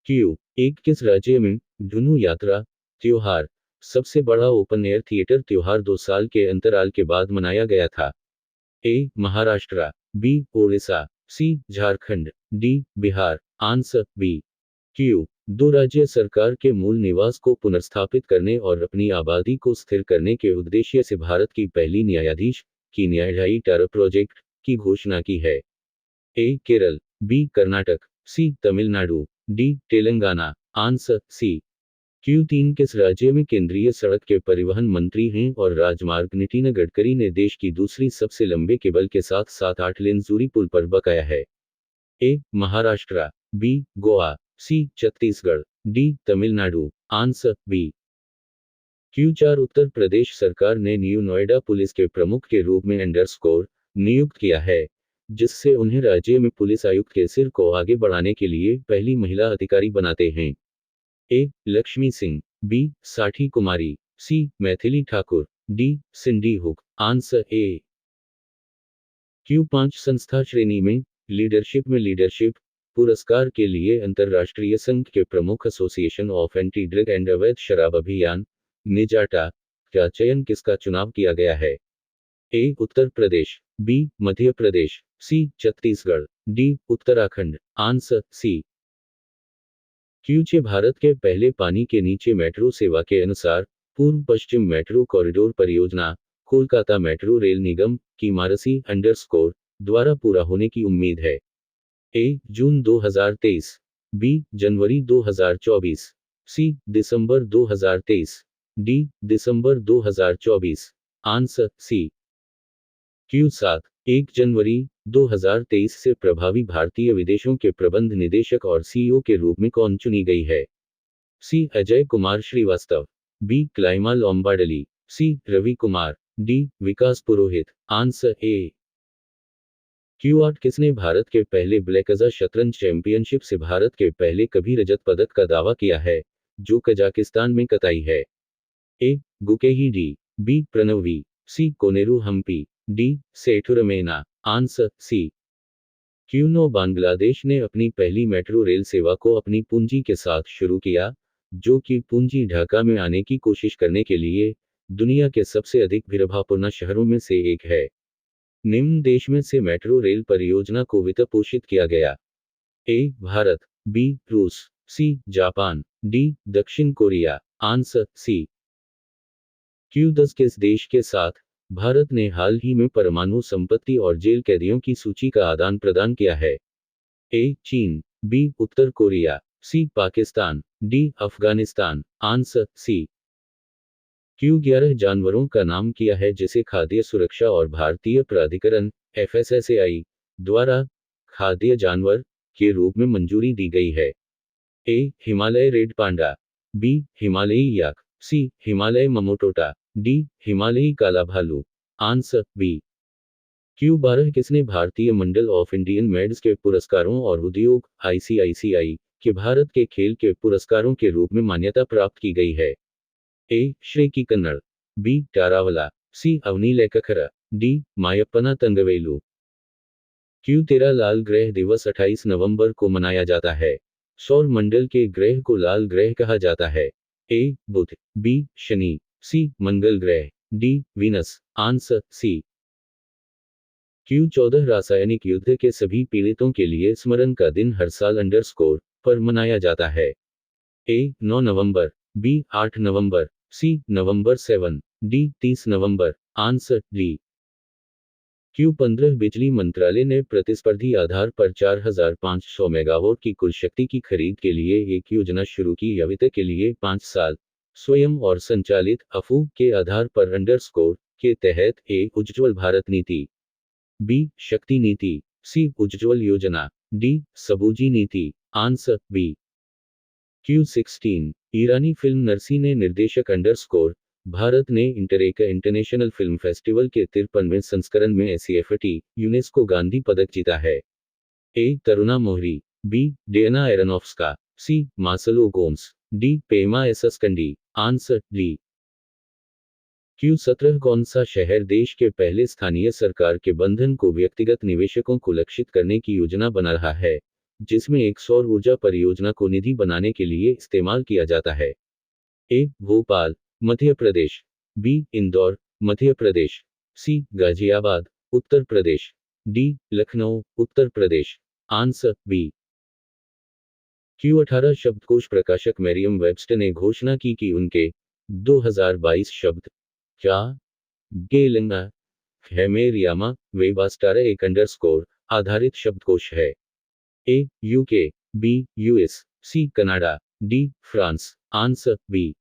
Q एक किस राज्य में धुनु यात्रा त्योहार सबसे बड़ा ओपन एयर थिएटर त्योहार 2 साल के अंतराल के बाद मनाया गया था? A Maharashtra, B Odisha, C Jharkhand, D Bihar. Answer B. Q दो राज्य सरकार के मूल निवास को पुनर्स्थापित करने और अपनी आबादी को स्थिर करने के उद्देश्य से भारत की पहली न्यायाधीश की न्यायिक टर प्रोजेक्ट की घोषणा की है? A Kerala, B Karnataka, C Tamil Nadu, D Telangana. Answer C. Q तीन किस राज्य में केंद्रीय सड़क के परिवहन मंत्री हैं और राजमार्ग नितिन गडकरी ने देश की दूसरी सबसे लंबे केबल के साथ 7-8 लेन दूरी पुल पर बकाया है? A Maharashtra, B Goa, C Chhattisgarh, D Tamil Nadu. Answer B. Q चार उत्तर प्रदेश सरकार ने न्यू नोएडा पुलिस के प्रमुख के रूप में अंडरस्कोर नियुक्त किया है, जिससे उन्हें राज्य में पुलिस आयुक्त के सिर को आगे बढ़ाने के लिए पहली महिला अधिकारी बनाते हैं? ए Lakshmi Singh, B Sathi Kumari, C Maithili Thakur, D Cindy Hook. Answer A. Q पांच संस्था श्रेणी में लीडरशिप पुरस्कार के लिए अंतर्राष्ट्रीय संघ के प्रमुख association of anti drug and अवैध शराब अभियान निजाटा का चयन किसका चुनाव किया गया है? A Uttar Pradesh, B Madhya Pradesh, C Chhattisgarh, D Uttarakhand. Answer C. Q छह भारत के पहले पानी के नीचे मेट्रो सेवा के अनुसार पूर्व पश्चिम मेट्रो कॉरिडोर परियोजना कोलकाता मेट्रो रेल निगम की मारसी अंडरस्कोर द्वारा पूरा होने की उम्मीद है? ए जून 2023, बी जनवरी 2024, सी दिसंबर 2023, डी दिसंबर 2024। Answer C. क्यू सात 1 जनवरी 2023 से प्रभावी भारतीय विदेशों के प्रबंध निदेशक और सीईओ के रूप में कौन चुनी गई है? सी अजय कुमार श्रीवास्तव, बी क्लाइमा लोम्बार्डली, C Ravi Kumar, D Vikas Purohit. Answer A. Q आठ किसने भारत के पहले ब्लैकजा शतरंज चैंपियनशिप से भारत के पहले कभी रजत पदक का दावा किया है, जो कजाकिस्तान में कतई है? A Gukesh D, B Pranavi, C Koneru Humpy, D Sethuraman. Answer C. Q नौ बांग्लादेश ने अपनी पहली मेट्रो रेल सेवा को अपनी पूंजी के साथ शुरू किया, जो कि पूंजी ढाका में आने की कोशिश करने के लिए दुनिया के सबसे अधिक भीड़भाड़पूर्ण शहरों में से एक है? निम्न देश में से मेट्रो रेल परियोजना को वित्त पोषित किया गया? ए भारत, बी रूस, सी जापान, डी दक्षिण कोरिया। Answer C. क्यू 10 किस देश के साथ भारत ने हाल ही में परमाणु संपत्ति और जेल कैदियों की सूची का आदान प्रदान किया है? ए चीन, बी उत्तर Korea, C Pakistan, D Afghanistan. Answer C. Q 11 जानवरों का नाम किया है जिसे खाद्य सुरक्षा और भारतीय प्राधिकरण FSSAI द्वारा खाद्य जानवर के रूप में मंजूरी दी गई है? ए हिमालय रेड पांडा, बी हिमालयी याक, सी हिमालय ममोटोटा, डी हिमालयी काला भालू। Answer B. क्यू 12 किसने भारतीय मंडल ऑफ इंडियन मेड्स के पुरस्कारों और उद्योग ICICI के भारत के खेल के पुरस्कारों के रूप में मान्यता प्राप्त की गई है? ए श्रेकी कन्नड़, बी टारावला, सी अवनी लेखखरा, डी मायप्पना तंगवेलू। क्यू 13 लाल ग्रह दिवस 28 नवंबर को मनाया जाता है? सौर मंडल के ग्रह को लाल ग्रह कहा जाता है? ए बुध, बी शनि, सी मंगल ग्रह, D Venus. Answer C. Q 14 रासायनिक युद्ध के सभी पीड़ितों के लिए स्मरण का दिन हर साल अंडरस्कोर पर मनाया जाता है? ए 9 नवंबर, बी 8 नवंबर, सी नवंबर 7, डी 30 नवंबर। Answer D. क्यू 15 बिजली मंत्रालय ने प्रतिस्पर्धी आधार पर 4500 मेगावाट की कुल शक्ति की खरीद के लिए एक योजना शुरू की या वित्त के लिए 5 साल स्वयं और संचालित अफू के आधार पर अंडरस्कोर के तहत? ए उज्ज्वल भारत नीति, बी शक्ति नीति, सी उज्ज्वल योजना, डी सबूजी नीति। Answer B. क्यू 16 ईरानी फिल्म नरसी ने निर्देशक अंडरस्कोर भारत ने इंटरेका इंटरनेशनल फिल्म फेस्टिवल के 53वें संस्करण में SAFT यूनेस्को गांधी पदक जीता है? A Taruna Mohri, B Dena Aronofsky, C Marcelo Gomes, D पेमा एसस्कंडी। Answer D. क्यू 17 कौन सा शहर देश के पहले स्थानीय सरकार के बंधन को व्यक्तिगत निवेशकों को लक्षित करने की योजना बना रहा है, जिसमें एक सौर ऊर्जा परियोजना को निधि बनाने के लिए इस्तेमाल किया जाता है। A. Bhopal, Madhya Pradesh. B. Indore, Madhya Pradesh. C. Ghaziabad, Uttar Pradesh. D. Lucknow, Uttar Pradesh. Answer B. Q18 शब्दकोश प्रकाशक मैरियम वेबस्टर ने घोषणा की कि उनके 2022 शब्द क्या गेलंगा हेमेरियामा वेबास्टार एक अंडरस्कोर आधारित शब्दकोश है। A. UK, B. US, C. Canada, D. France. Answer B.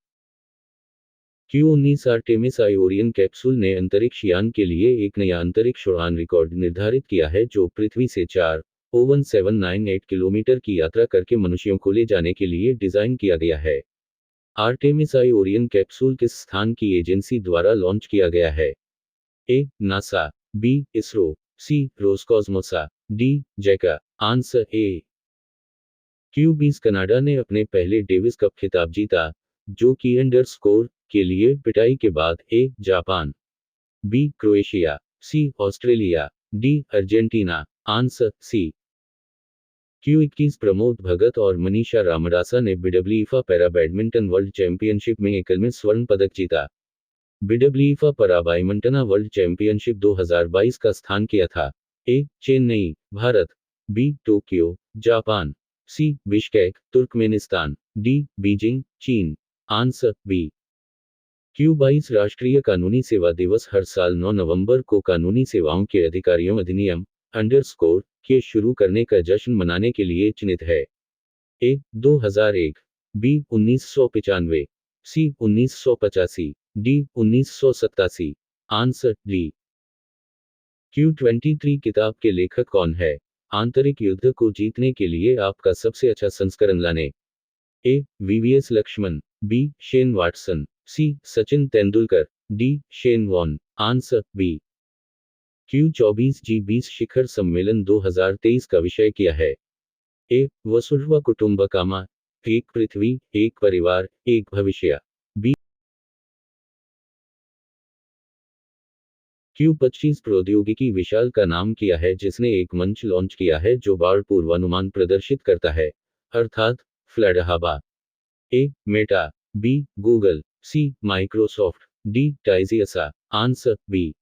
Q19 Artemis I Orion capsule ने अंतरिक्ष यान के लिए एक नया अंतरिक्ष उड़ान रिकॉर्ड निर्धारित किया है, जो पृथ्वी से 4,1798 किलोमीटर की यात्रा करके मनुष्यों को ले जाने के लिए डिजाइन किया गया है। आर्टेमिस आई ओरियन कैप्सूल किस स्थान की एजेंसी द्वारा लॉन्च किया गया है? A. NASA, B. ISRO, C. Roscosmos, D. JAXA. Answer A. Q20 Canada ने अपने पहले डेविस कप खिताब जीता, जो कि अंडरस्कोर के लिए पिटाई के बाद A. Japan, B. Croatia, C. Australia, D. Argentina. Answer C. Q21 Pramod Bhagat और मनीषा रामदासा ने BWF para badminton world championship में एकल में स्वर्ण पदक जीता। BWF para badminton world championship 2022 का स्थान किया था? A. Chennai, Bharat, B. Tokyo, Japan, C. Bishkek, Turkmenistan, D. Beijing, चीन। Answer B. Q22 राष्ट्रीय कानूनी सेवा दिवस हर साल 9 नवंबर को कानूनी सेवाओं के अधिकारियों अधिनियम अंडरस्कोर के शुरू करने का जश्न मनाने के लिए चिन्हित है। ए. 2001, बी. 1995, सी. 1985, डी. 1987। Answer D. Q23 किताब के लेखक कौन है? आंतरिक युद्ध को जीतने के लिए आपका सबसे अच्छा संस्करण लाने। A. VVS Laxman, B. Shane Watson, C. Sachin Tendulkar, D. Shane Warne. Answer B. Q24 G20 शिखर सम्मेलन 2023 का विषय क्या है? ए. वसुधैव कुटुंबकम, एक पृथ्वी, एक परिवार, एक भविष्य। बी. Q25 प्रौद्योगिकी विशाल का नाम किया है जिसने एक मंच लॉन्च किया है जो बाढ़ पूर्वानुमान प्रदर्शित करता है, अर्थात फ्लैडहबा। A. Meta, B. Google, C. Microsoft, D. टाइजियसा। Answer B.